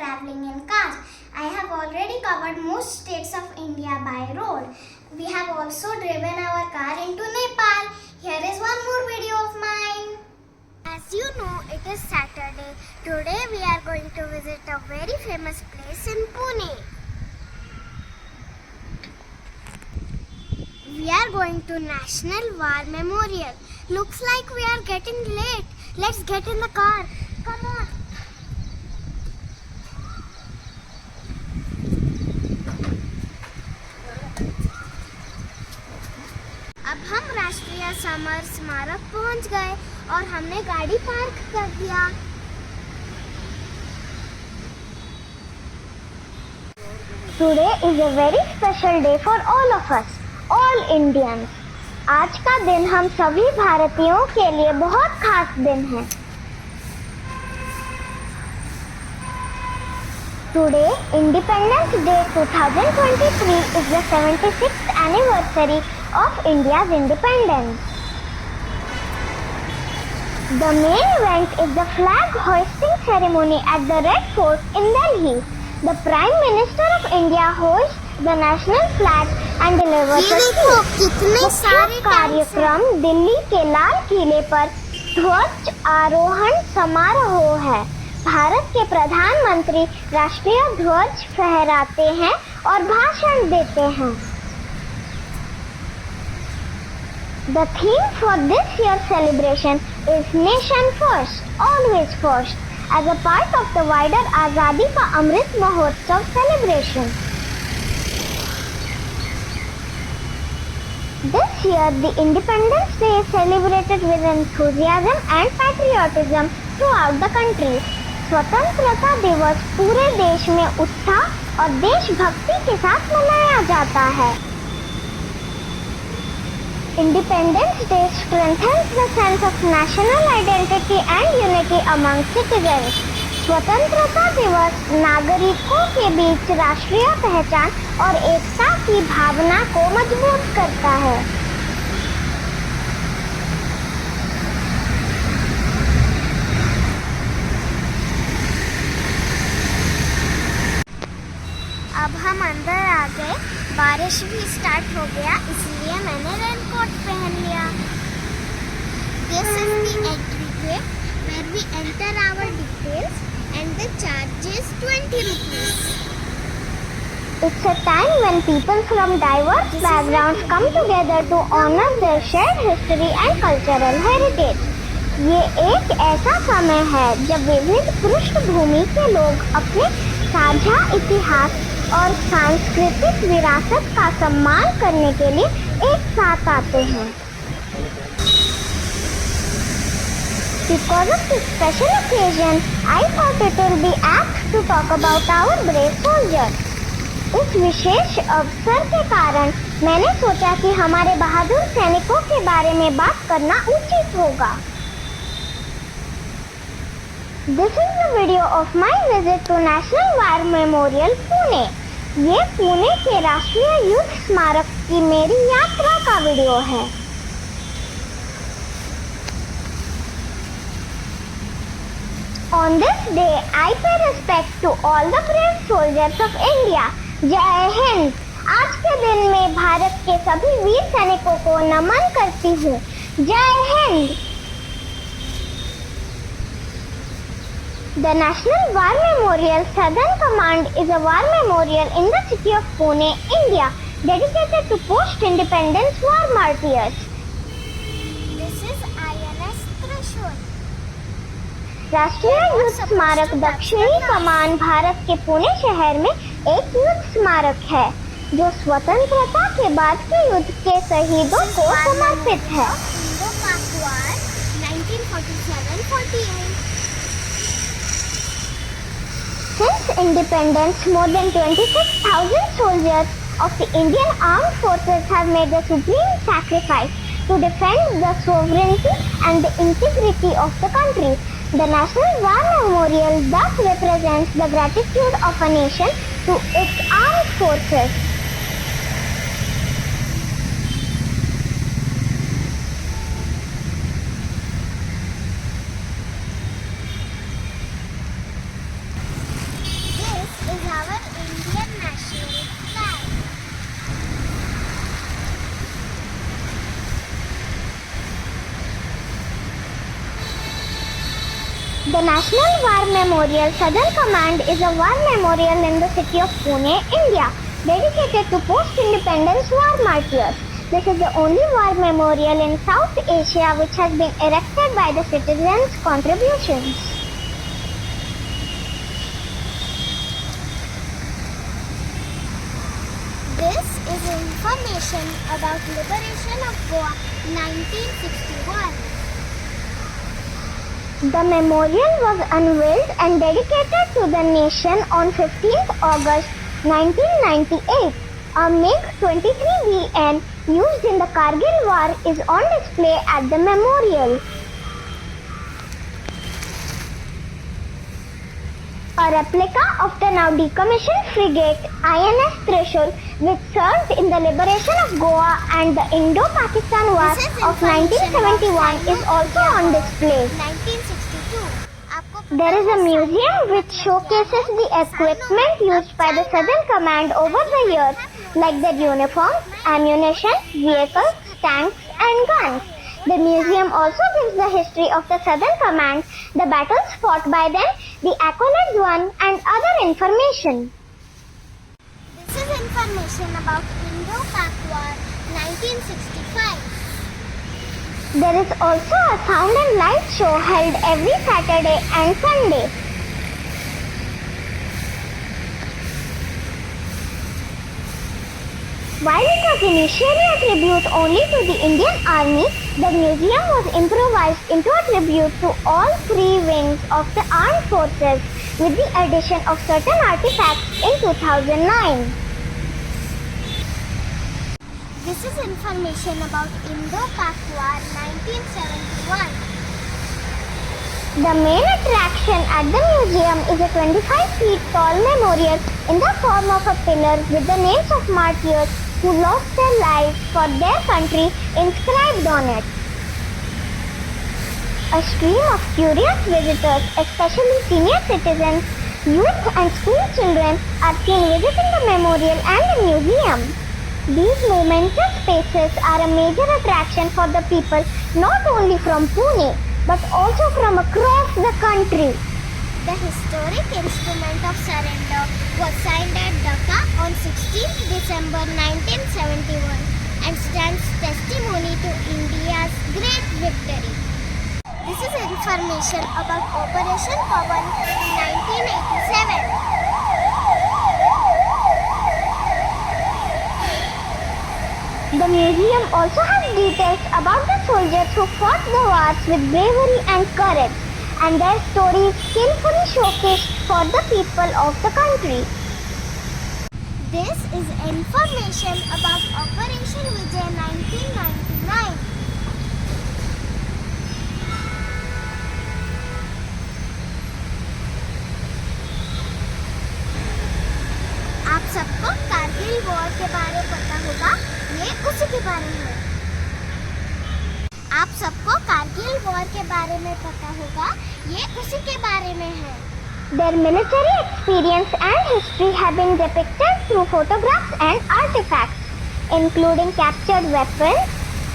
traveling in cars. I have already covered most states of India by road. We have also driven our car into Nepal. Here is one more video of mine. As you know, it is Saturday. Today we are going to visit a very famous place in Pune. We are going to National War Memorial. Looks like we are getting late. Let's get in the car. Come on. अब हम राष्ट्रीय summer स्मारक पहुंच गए और हमने गाड़ी park कर दिया। Today is a very special day for all of us, all Indians. आज का दिन हम सभी भारतीयों के लिए बहुत खास दिन है। Today, Independence Day 2023 is the 76th anniversary of India's independence. The main event is the flag hoisting ceremony at the Red Fort in Delhi. The Prime Minister of India hoists the national flag and delivers a speech. मुख्य कार्यक्रम दिल्ली के लाल किले पर ध्वज आरोहण समारोह है। भारत के प्रधानमंत्री राष्ट्रीय ध्वज फहराते हैं और भाषण देते हैं। The theme for this year's celebration is Nation First, Always First, as a part of the wider Azadi Ka Amrit Mahotsav celebration. This year, the Independence Day is celebrated with enthusiasm and patriotism throughout the country. स्वतंत्रता दिवस पूरे देश में उत्साह और देशभक्ति के साथ मनाया जाता है। Independence Day strengthens the sense of national identity and unity among citizens. स्वतंत्रता दिवस नागरिकों के बीच राष्ट्रीय पहचान और एकता की भावना को मजबूत करता है। अब हम अंदर आ गए। बारिश भी स्टार्ट हो गया, इसलिए मैंने रेनकोट पहन लिया। This is the entry gate where we enter our details and the charge is 20 rupees. It's a time when people from diverse backgrounds come together to honor their shared history and cultural heritage. ये एक ऐसा समय है जब विविध पृष्ठभूमि के लोग अपने साझा इतिहास और सांस्कृतिक विरासत का सम्मान करने के लिए एक साथ आते हैं। Because of this special occasion, I thought it will be apt to talk about our brave soldiers. इस विशेष अवसर के कारण मैंने सोचा कि हमारे बहादुर सैनिकों के बारे में बात करना उचित होगा। This is the video of my visit to National War Memorial, Pune. ये पुणे के राष्ट्रीय युद्ध स्मारक की मेरी यात्रा का वीडियो है। On this day, I pay respect to all the brave soldiers of India. जय हिंद। आज के दिन में भारत के सभी वीर सैनिकों को नमन करती हूँ। जय Hind. The National War Memorial Southern Command is a war memorial in the city of Pune, India, dedicated to post-independence war martyrs. This is INS Trishul. राष्ट्रीय युद्ध स्मारक दक्षिणी कमान भारत के पुणे शहर में एक युद्ध स्मारक है जो स्वतंत्रता के बाद के युद्ध के शहीदों को समर्पित है। 1947-48 Since independence, more than 26,000 soldiers of the Indian Armed Forces have made the supreme sacrifice to defend the sovereignty and the integrity of the country. The National War Memorial thus represents the gratitude of a nation to its armed forces. The National War Memorial Southern Command is a war memorial in the city of Pune, India, dedicated to post-independence war martyrs. This is the only war memorial in South Asia which has been erected by the citizens' contributions. This is information about liberation of Goa 1961. The memorial was unveiled and dedicated to the nation on 15th August 1998. A MiG-23 used in the Kargil War is on display at the memorial. A replica of the now decommissioned frigate INS Trishul, which served in the liberation of Goa and the Indo-Pakistan War of 1971, is also on display. 1962. There is a museum which showcases the equipment used by the Southern Command over the years, like their uniforms, ammunition, vehicles, tanks and guns. The museum also gives the history of the Southern Command, the battles fought by them, the accolades won and other information. This is information about Indo-Pak War 1965. There is also a sound and light show held every Saturday and Sunday. While it was initially a tribute only to the Indian Army, the museum was improvised into a tribute to all three wings of the armed forces with the addition of certain artifacts in 2009. This is information about Indo-Pak War 1971. The main attraction at the museum is a 25 feet tall memorial in the form of a pillar with the names of martyrs who lost their lives for their country inscribed on it. A stream of curious visitors, especially senior citizens, youth and school children, are seen visiting the memorial and the museum. These momentous spaces are a major attraction for the people not only from Pune but also from across the country. The historic instrument of surrender was signed at Dhaka on 16th December 1971 and stands testimony to India's great victory. This is information about Operation Pawan in 1987. The museum also has details about the soldiers who fought the wars with bravery and courage, and their stories skillfully showcased for the people of the country. This is information about Operation Vijay 1999. आप सबको Kargil war के बारे में पता होगा, ये उसी के बारे में है। आप सबको कारगिल वॉर के बारे में पता होगा, ये उसी के बारे में है। Their military experience and history have been depicted through photographs and artifacts, including captured weapons,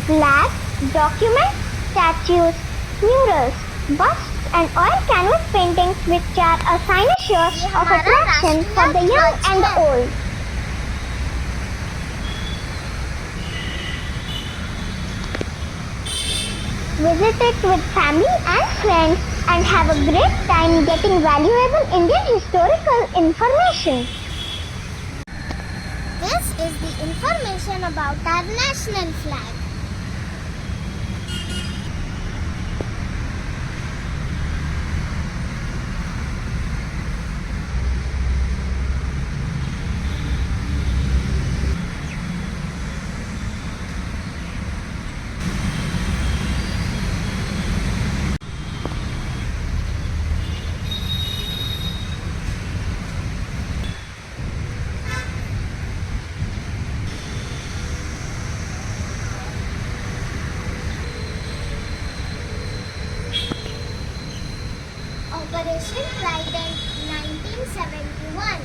flags, documents, statues, murals, busts, and oil canvas paintings, which are a cynosure of attraction for the young and the old. Visit it with family and friends and have a great time getting valuable Indian historical information. This is the information about our national flag. Operation Trident 1971.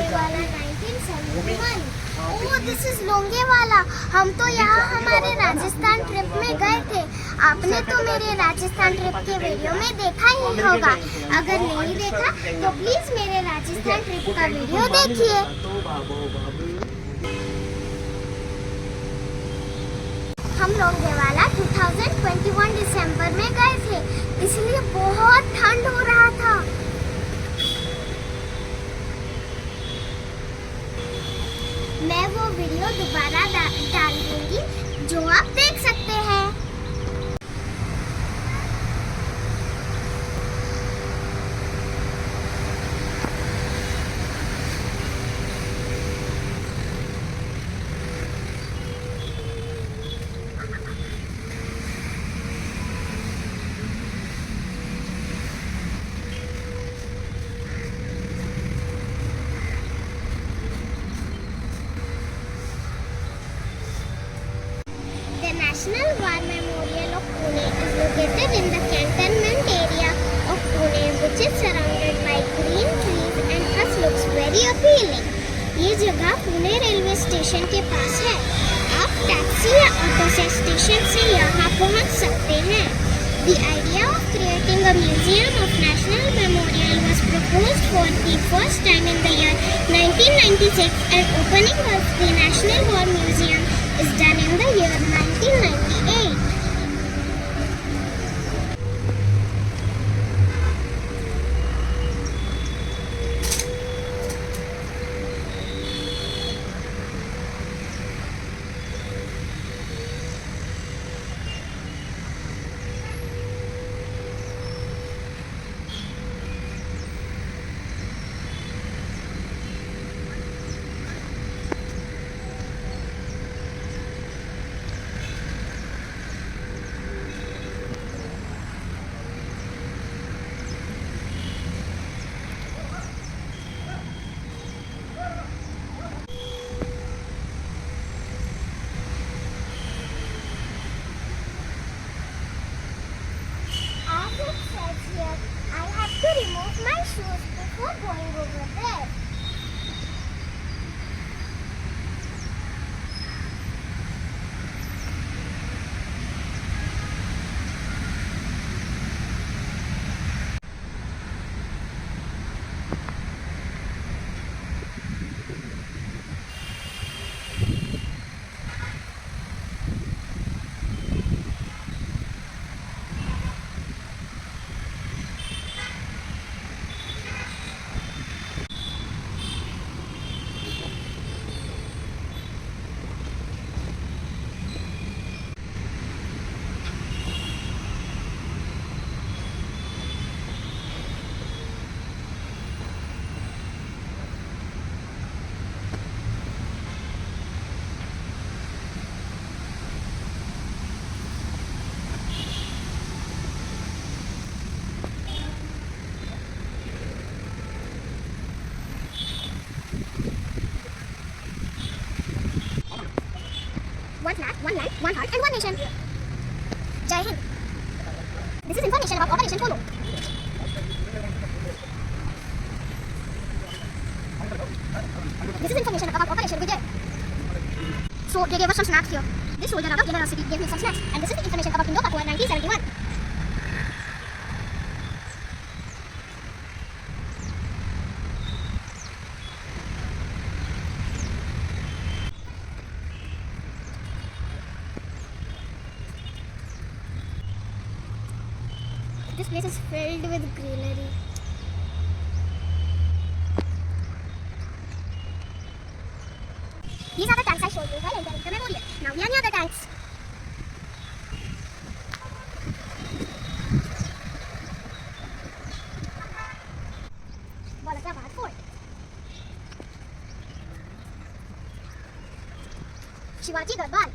Longewala 1971। Oh, this is Longewala. हम तो यहाँ हमारे Rajasthan trip में गए थे। आपने तो मेरे राजस्थान ट्रिप के वीडियो में देखा ही होगा। अगर नहीं देखा तो प्लीज मेरे राजस्थान ट्रिप का वीडियो देखिए। हम लोंगेवाला 2021 दिसंबर में गए थे, इसलिए बहुत ठंड हो रहा था। मैं वो वीडियो दोबारा डाल दूंगी जो आप देख सकते हैं। The National War Memorial of Pune is located in the cantonment area of Pune, which is surrounded by green trees and thus looks very appealing. ये जगह पुणे रेलवे स्टेशन के पास है। आप टैक्सी या ऑटो से स्टेशन से यहाँ पहुँच सकते हैं। The idea of creating a museum of national memorial was proposed for the first time in the year 1996, and opening of the National War Museum is done in the year 1998. As it says here, I have to remove my shoes before going over there. One flag, one land, one heart, and one nation. Jai Hind. This is information about Operation Polo. This is information about Operation Vijay. So they gave us some snacks here. This soldier out of generosity gave me some snacks, and this is the information about Indo-Pak War 1971. This place is filled with greenery. These are the tanks I showed you while entering the memorial. Now we are near the tanks. Balakrabad Fort. Shivaji Darbar.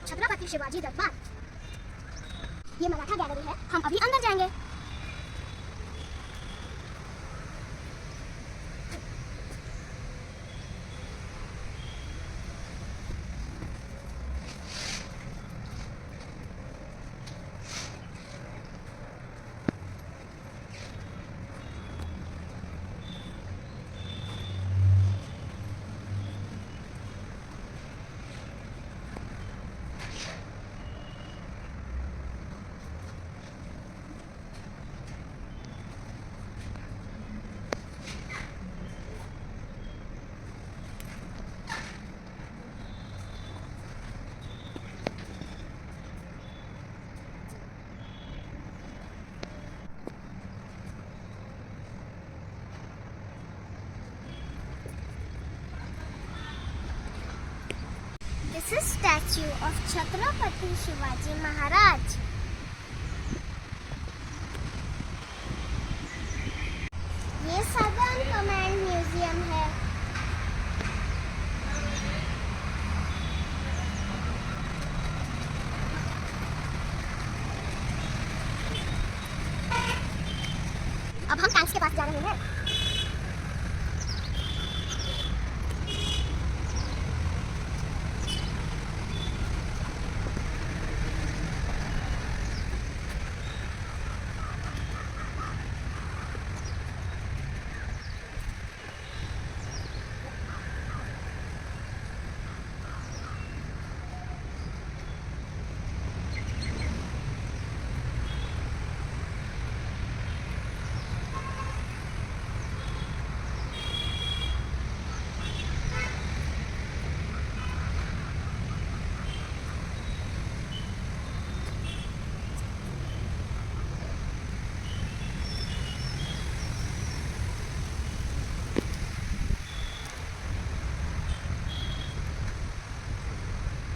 Chhatrapati Shivaji दरबार। ये Maratha gallery है, हम अभी अंदर जाएंगे। is statue of Chhatrapati Shivaji Maharaj. ये southern command museum है। अब हम टैंक्स के पास जा रहे हैं।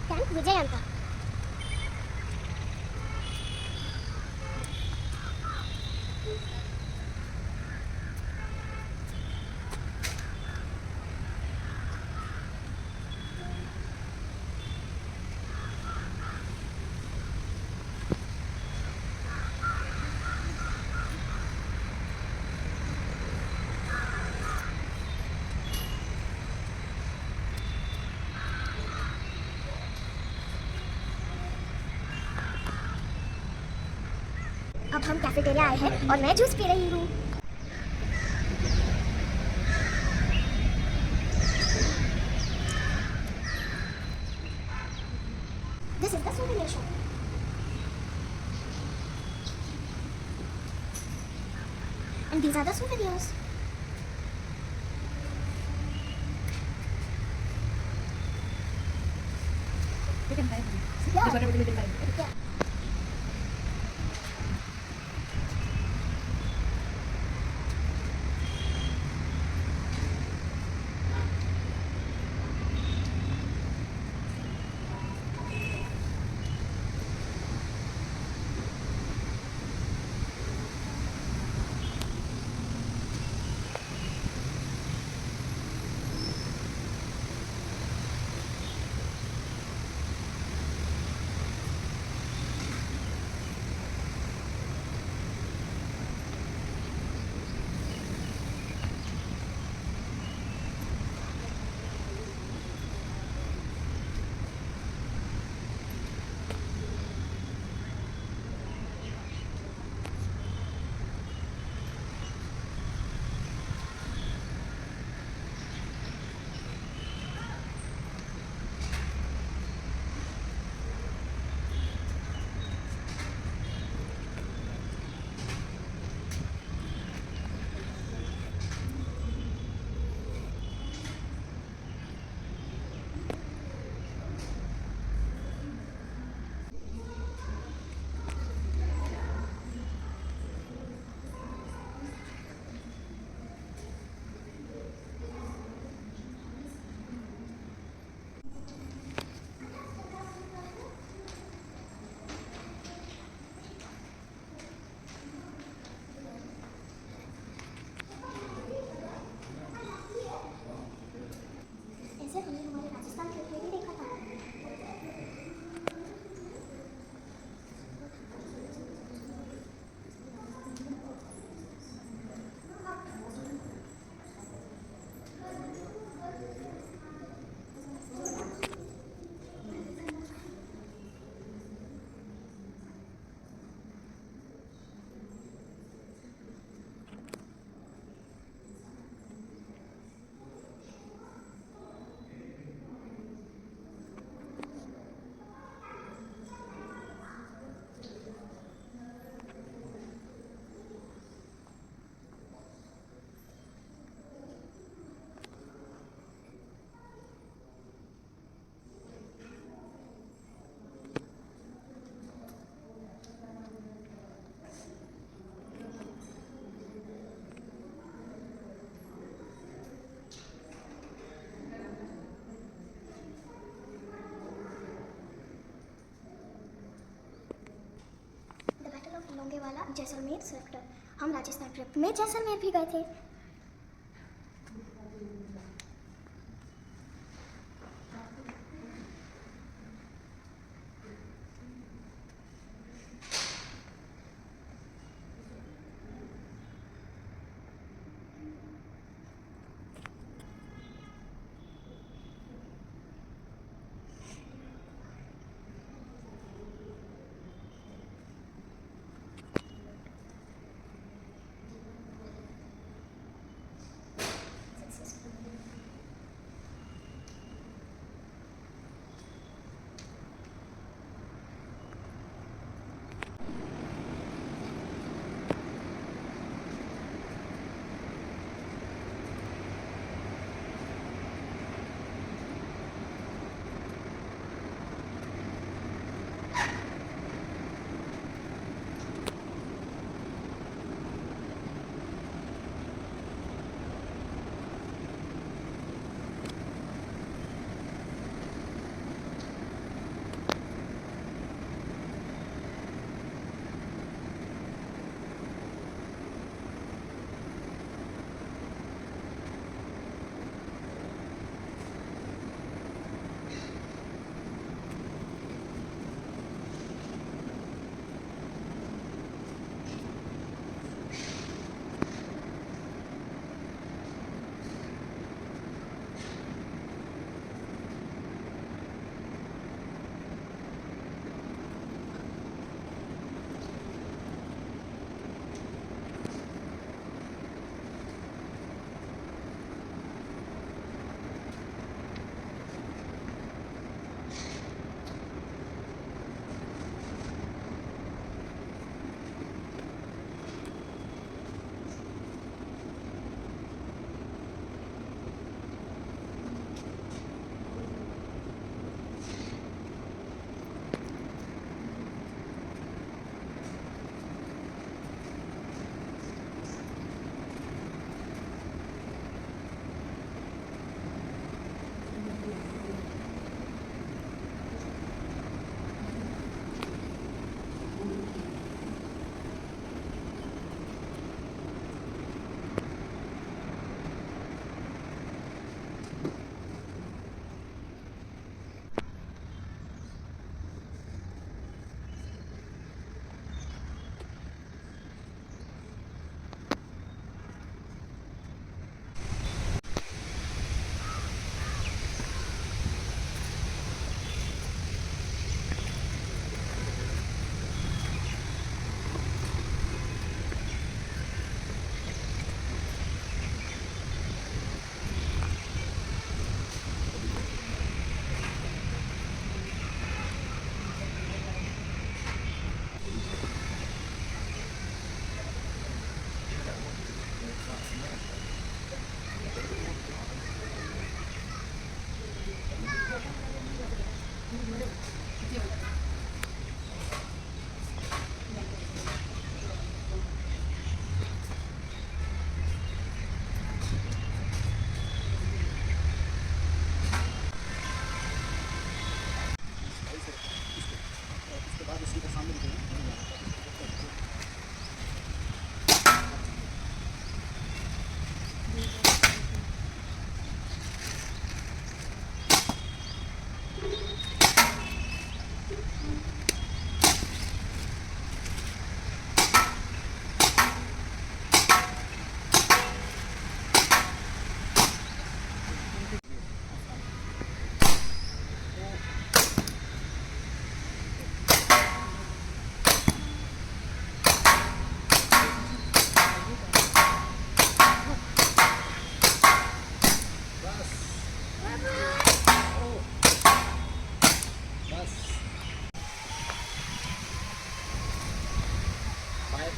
टैंक विजयंता। अब हम कैफेटेरिया आए हैं और मैं जूस पी रही हूँ। This is the souvenir shop. And these are the souvenirs. You can buy one. Yeah. That's whatever you can buy. Yeah. आगे वाला जैसलमेर सेक्टर। हम राजस्थान ट्रिप में जैसलमेर भी गए थे।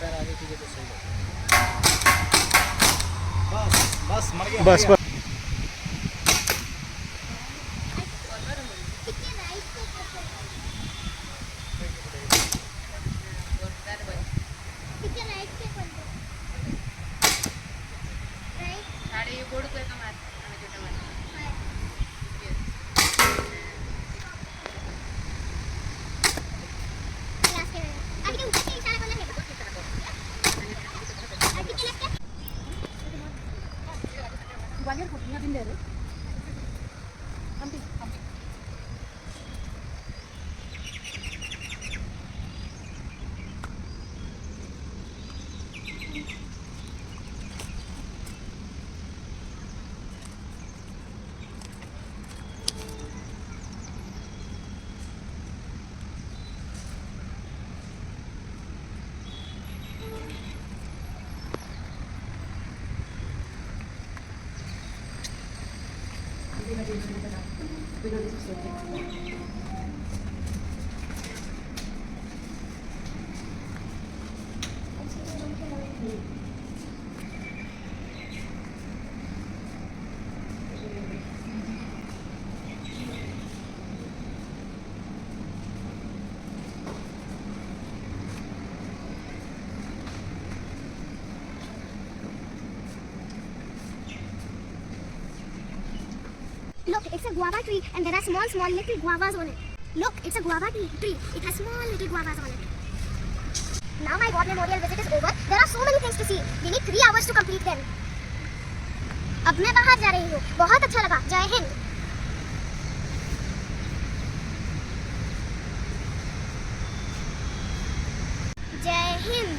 पैर आगे कीजिए तो सही लगेगा। बस मर गया बस बस कितने राइट पे कितने राइट पे कर दो राइट गाडी गोडतोय का मार आणि छोटा मार क्लास के आगे ऊपर से इशारा करना है ఏంటారు పంపి పంపి Look, it's a guava tree and there are small little guavas on it. Look, it's a guava tree. It has small little guavas on it. Now my God Memorial visit is over. There are so many things to see. We need 3 hours to complete them. अब मैं बाहर जा रही हूँ. बहुत अच्छा लगा. जय हिंद. जय हिंद.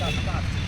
Start.